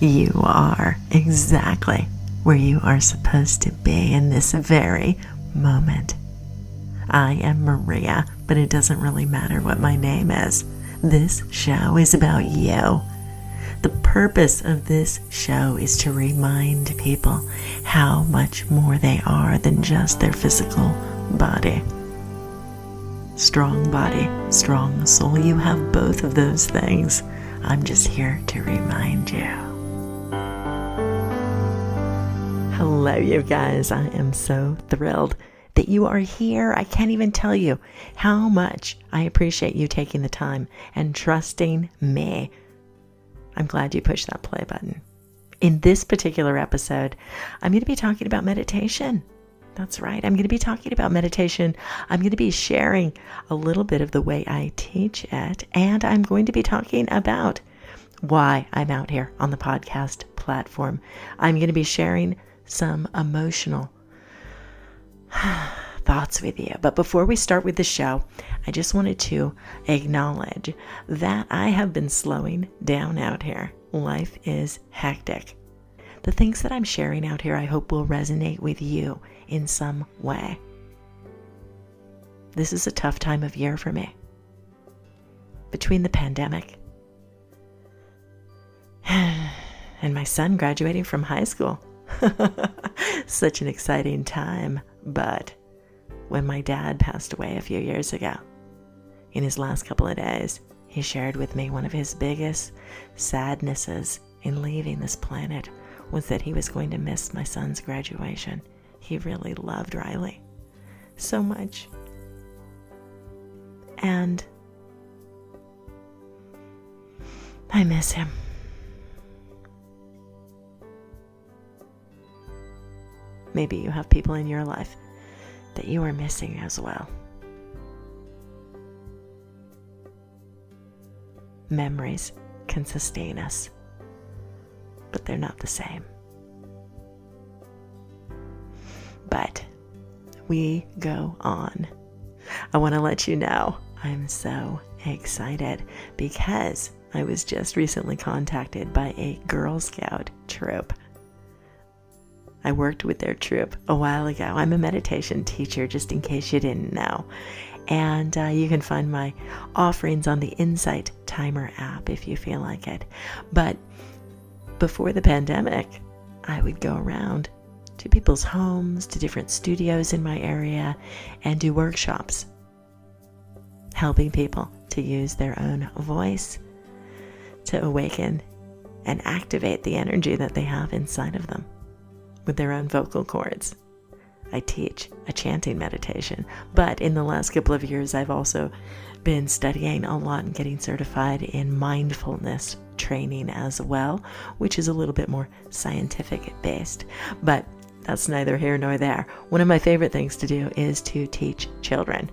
You are exactly where you are supposed to be in this very moment. I am Maria, but it doesn't really matter what my name is. This show is about you. The purpose of this show is to remind people how much more they are than just their physical body. Strong body, strong soul. You have both of those things. I'm just here to remind you. Hello, you guys. I am so thrilled that you are here. I can't even tell you how much I appreciate you taking the time and trusting me. I'm glad you pushed that play button. In this particular episode, I'm going to be talking about meditation. That's right. I'm going to be talking about meditation. I'm going to be sharing a little bit of the way I teach it, and I'm going to be talking about why I'm out here on the podcast platform. I'm going to be sharing some emotional thoughts with you. But before we start with the show, I just wanted to acknowledge that I have been slowing down out here. Life is hectic. The things that I'm sharing out here, I hope will resonate with you in some way. This is a tough time of year for me. Between the pandemic and my son graduating from high school. Such an exciting time, but when my dad passed away a few years ago, in his last couple of days, he shared with me one of his biggest sadnesses in leaving this planet was that he was going to miss my son's graduation. He really loved Riley so much. And I miss him. Maybe you have people in your life that you are missing as well. Memories can sustain us, but they're not the same. But we go on. I want to let you know I'm so excited because I was just recently contacted by a Girl Scout troop. I worked with their troop a while ago. I'm a meditation teacher, just in case you didn't know. And you can find my offerings on the Insight Timer app if you feel like it. But before the pandemic, I would go around to people's homes, to different studios in my area, and do workshops, helping people to use their own voice to awaken and activate the energy that they have inside of them with their own vocal cords. I teach a chanting meditation, but in the last couple of years, I've also been studying a lot and getting certified in mindfulness training as well, which is a little bit more scientific based, but that's neither here nor there. One of my favorite things to do is to teach children.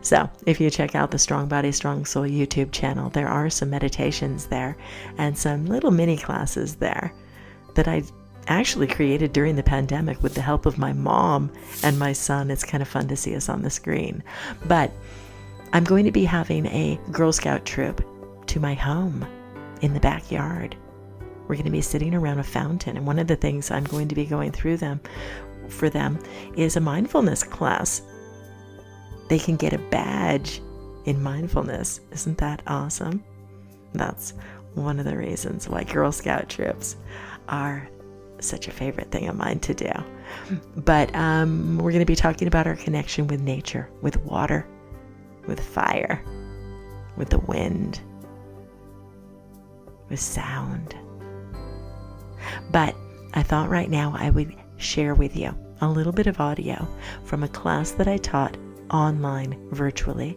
So if you check out the Strong Body, Strong Soul YouTube channel, there are some meditations there and some little mini classes there that I actually created during the pandemic with the help of my mom and my son. It's kind of fun to see us on the screen. But I'm going to be having a Girl Scout troop to my home in the backyard. We're going to be sitting around a fountain, and one of the things I'm going to be going through for them is a mindfulness class. They can get a badge in mindfulness. Isn't that awesome? That's one of the reasons why Girl Scout trips are such a favorite thing of mine to do. But we're going to be talking about our connection with nature, with water, with fire, with the wind, with sound. But I thought right now I would share with you a little bit of audio from a class that I taught online virtually.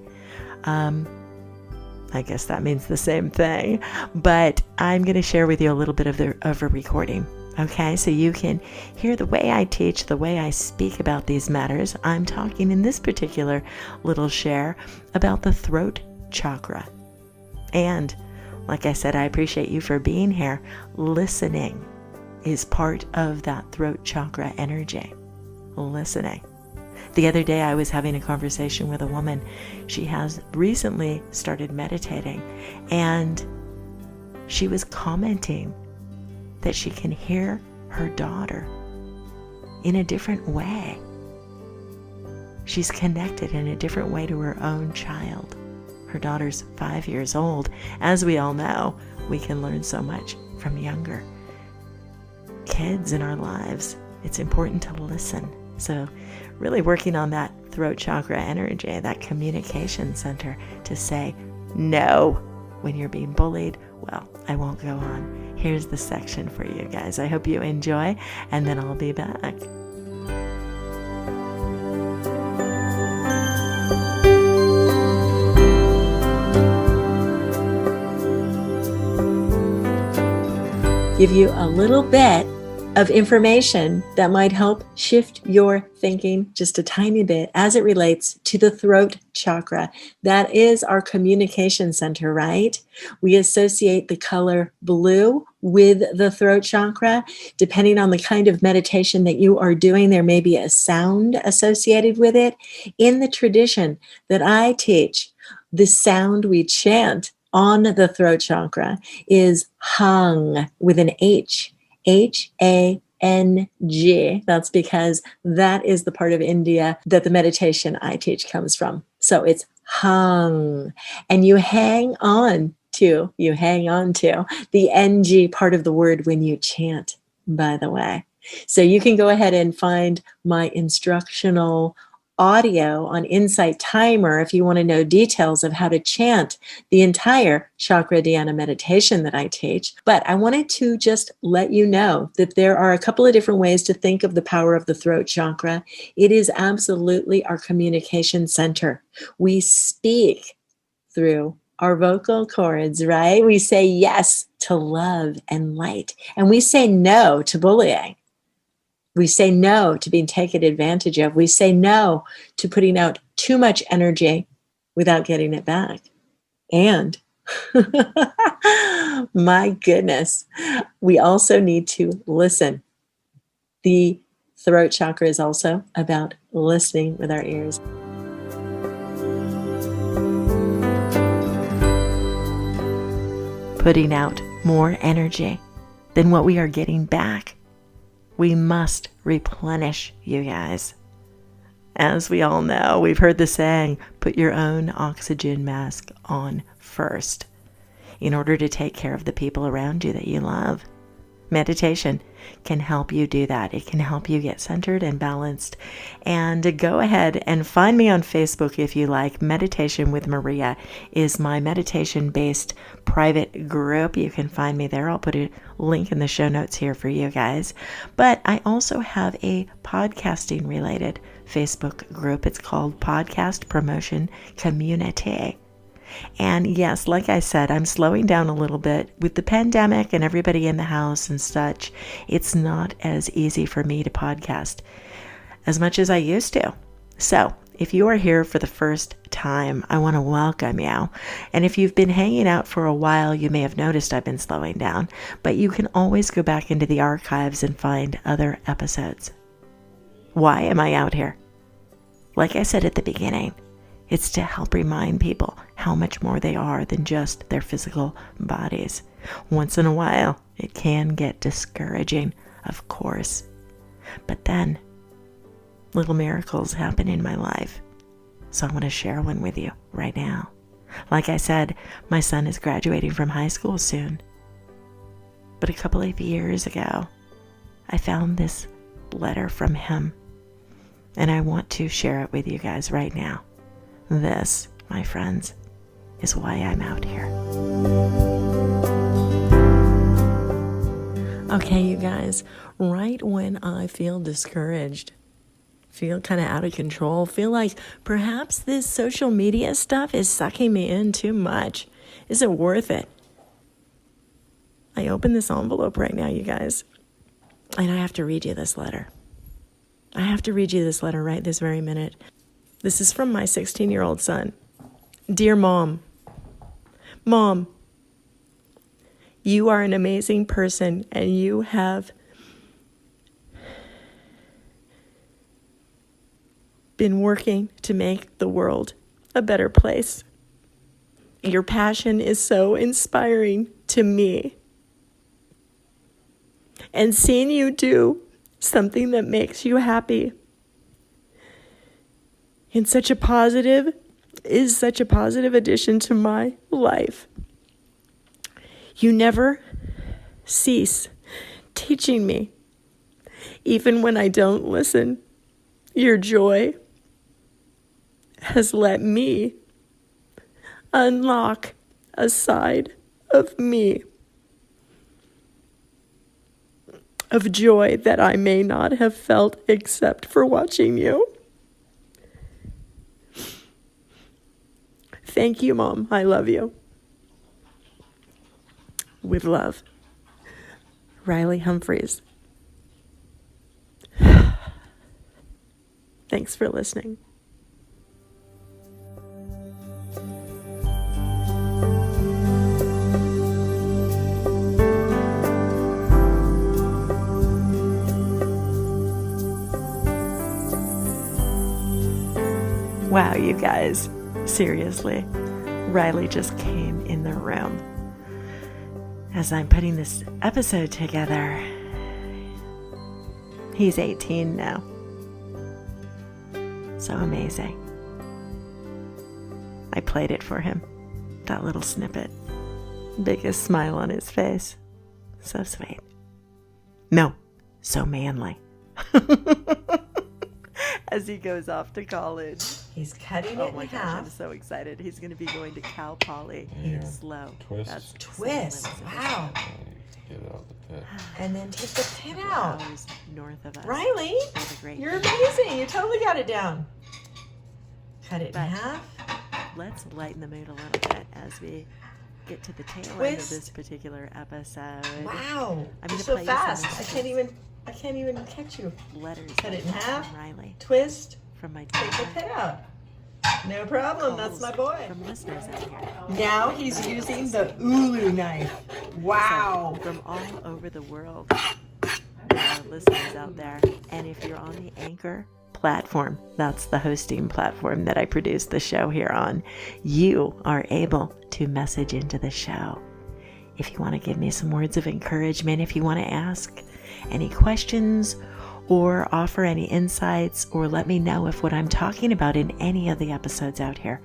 I guess that means the same thing, but I'm going to share with you a little bit of a recording. Okay, so you can hear the way I teach, the way I speak about these matters. I'm talking in this particular little share about the throat chakra. And like I said, I appreciate you for being here. Listening is part of that throat chakra energy. Listening. The other day I was having a conversation with a woman. She has recently started meditating, and she was commenting that she can hear her daughter in a different way. She's connected in a different way to her own child. Her daughter's 5 years old. As we all know, we can learn so much from younger kids in our lives. It's important to listen. So really working on that throat chakra energy, that communication center, to say no when you're being bullied. Well, I won't go on. Here's the section for you guys. I hope you enjoy, and then I'll be back. Give you a little bit of information that might help shift your thinking just a tiny bit as it relates to the throat chakra. That is our communication center, right? We associate the color blue with the throat chakra. Depending on the kind of meditation that you are doing, there may be a sound associated with it. In the tradition that I teach, the sound we chant on the throat chakra is hung with an H. H-A-N-G. That's because that is the part of India that the meditation I teach comes from. So it's hung. And you hang on to the NG part of the word when you chant, by the way. So you can go ahead and find my instructional audio on Insight Timer if you want to know details of how to chant the entire Chakra Dhyana meditation that I teach. But I wanted to just let you know that there are a couple of different ways to think of the power of the throat chakra. It is absolutely our communication center. We speak through our vocal cords, right? We say yes to love and light, and we say no to bullying. We say no to being taken advantage of. We say no to putting out too much energy without getting it back. And my goodness, we also need to listen. The throat chakra is also about listening with our ears. Putting out more energy than what we are getting back. We must replenish, you guys. As we all know, we've heard the saying, put your own oxygen mask on first in order to take care of the people around you that you love. Meditation can help you do that. It can help you get centered and balanced. And go ahead and find me on Facebook if you like. Meditation with Maria is my meditation-based private group. You can find me there. I'll put a link in the show notes here for you guys. But I also have a podcasting-related Facebook group. It's called Podcast Promotion Community. And yes, like I said, I'm slowing down a little bit with the pandemic and everybody in the house and such. It's not as easy for me to podcast as much as I used to. So if you are here for the first time, I want to welcome you. And if you've been hanging out for a while, you may have noticed I've been slowing down, but you can always go back into the archives and find other episodes. Why am I out here? Like I said at the beginning, it's to help remind people how much more they are than just their physical bodies. Once in a while, it can get discouraging, of course. But then, little miracles happen in my life. So I want to share one with you right now. Like I said, my son is graduating from high school soon. But a couple of years ago, I found this letter from him. And I want to share it with you guys right now. This, my friends, is why I'm out here. Okay, you guys, right when I feel discouraged, feel kind of out of control, feel like perhaps this social media stuff is sucking me in too much. Is it worth it? I open this envelope right now, you guys, and I have to read you this letter. I have to read you this letter right this very minute. This is from my 16-year-old son. Dear Mom, Mom, you are an amazing person and you have been working to make the world a better place. Your passion is so inspiring to me. and seeing you do something that makes you happy is such a positive addition to my life. You never cease teaching me, even when I don't listen. Your joy has let me unlock a side of me, of joy that I may not have felt except for watching you. Thank you, Mom. I love you. With love, Riley Humphreys. Thanks for listening. Wow, you guys. Seriously, Riley just came in the room. As I'm putting this episode together, he's 18 now. So amazing. I played it for him, that little snippet. Biggest smile on his face. So sweet. No, so manly. As he goes off to college. He's cutting it in half. Gosh, I'm so excited. He's going to be going to Cal Poly. Yeah. Slow. Twist. That's Twist. Wow. Get it out the pit. And then take the pin out. Hours north of us. Riley, you're amazing. You totally got it down. Cut it in half. Let's lighten the mood a little bit as we get to the tail end of this particular episode. Wow. I'm You're gonna so play fast. some I can't even catch you. Letters. Cut it in half. From Riley. Twist. From my Take the pin out. No problem. That's my boy. From listeners out here. Now he's using the Ulu knife. Wow. From all over the world. There are listeners out there. And if you're on the Anchor platform, that's the hosting platform that I produce the show here on, you are able to message into the show. If you want to give me some words of encouragement, if you want to ask any questions or offer any insights, or let me know if what I'm talking about in any of the episodes out here,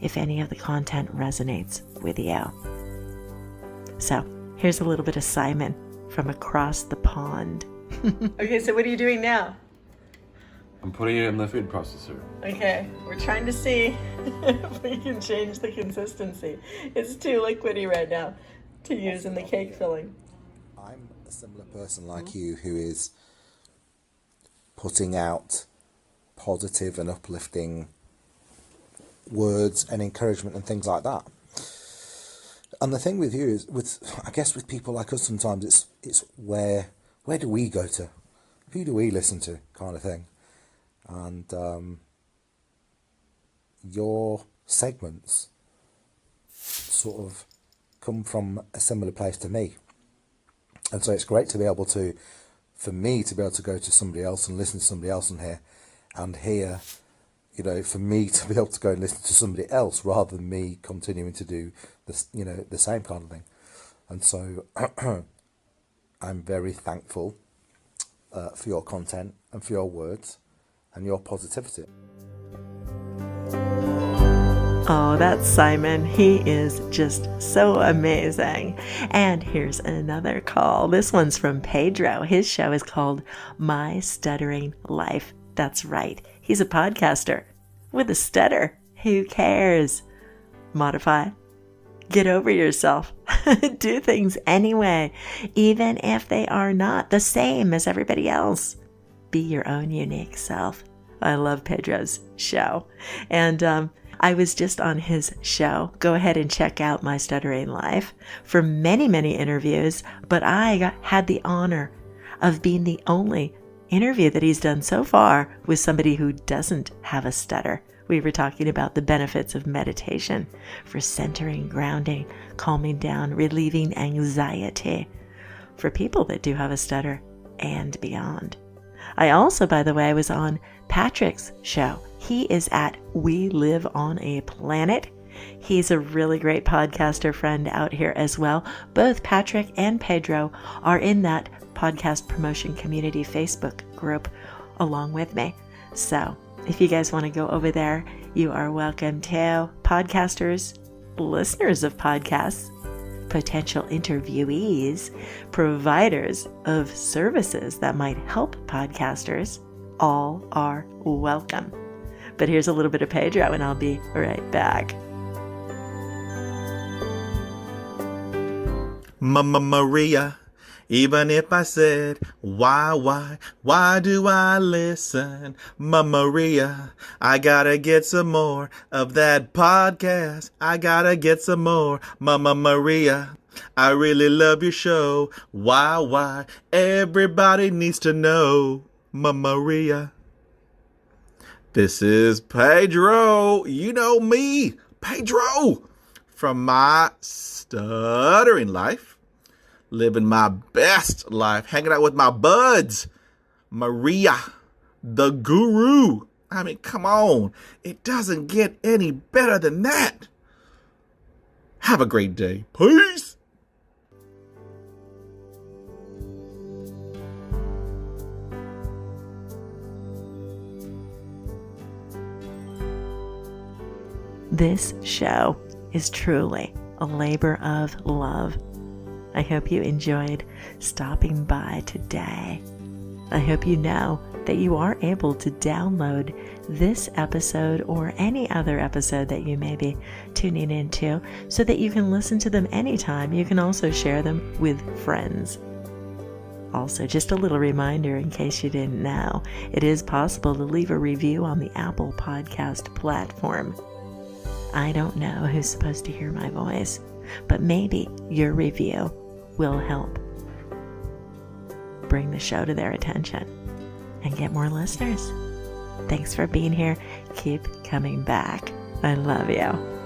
if any of the content resonates with you. So here's a little bit of Simon from across the pond. Okay, so what are you doing now? I'm putting it in the food processor. Okay, we're trying to see if we can change the consistency. It's too liquidy right now to use in the cake filling. I'm a similar person like you who is putting out positive and uplifting words and encouragement and things like that. And the thing with you is, I guess with people like us sometimes it's where do we go to? Who do we listen to, kind of thing. And your segments sort of come from a similar place to me. And so it's great to be able to, for me to be able to go to somebody else and listen to somebody else and hear, you know, for me to be able to go and listen to somebody else rather than me continuing to do this, you know, the same kind of thing. And so I'm very thankful for your content and for your words and your positivity. Oh, that's Simon. He is just so amazing. And here's another call. This one's from Pedro. His show is called My Stuttering Life. That's right. He's a podcaster with a stutter. Who cares? Modify. Get over yourself. Do things anyway, even if they are not the same as everybody else. Be your own unique self. I love Pedro's show. And I was just on his show. Go ahead and check out My Stuttering Life for many, many interviews. But I had the honor of being the only interview that he's done so far with somebody who doesn't have a stutter. We were talking about the benefits of meditation for centering, grounding, calming down, relieving anxiety for people that do have a stutter and beyond. I also, by the way, was on Patrick's show. He is at We Live on a Planet. He's a really great podcaster friend out here as well. Both Patrick and Pedro are in that podcast promotion community Facebook group along with me. So if you guys want to go over there, you are welcome to. Podcasters, listeners of podcasts, potential interviewees, providers of services that might help podcasters, all are welcome. But here's a little bit of Pedro, and I'll be right back. Mama Maria, even if I said, why do I listen? Mama Maria, I gotta get some more of that podcast. I gotta get some more. Mama Maria, I really love your show. Why? Everybody needs to know. Mama Maria. This is Pedro. You know me, Pedro, from my stuttering life. Living my best life, hanging out with my buds. Maria, the guru. I mean, come on. It doesn't get any better than that. Have a great day. Peace. This show is truly a labor of love. I hope you enjoyed stopping by today. I hope you know that you are able to download this episode or any other episode that you may be tuning into so that you can listen to them anytime. You can also share them with friends. Also, just a little reminder in case you didn't know, it is possible to leave a review on the Apple Podcast platform. I don't know who's supposed to hear my voice, but maybe your review will help bring the show to their attention and get more listeners. Thanks for being here. Keep coming back. I love you.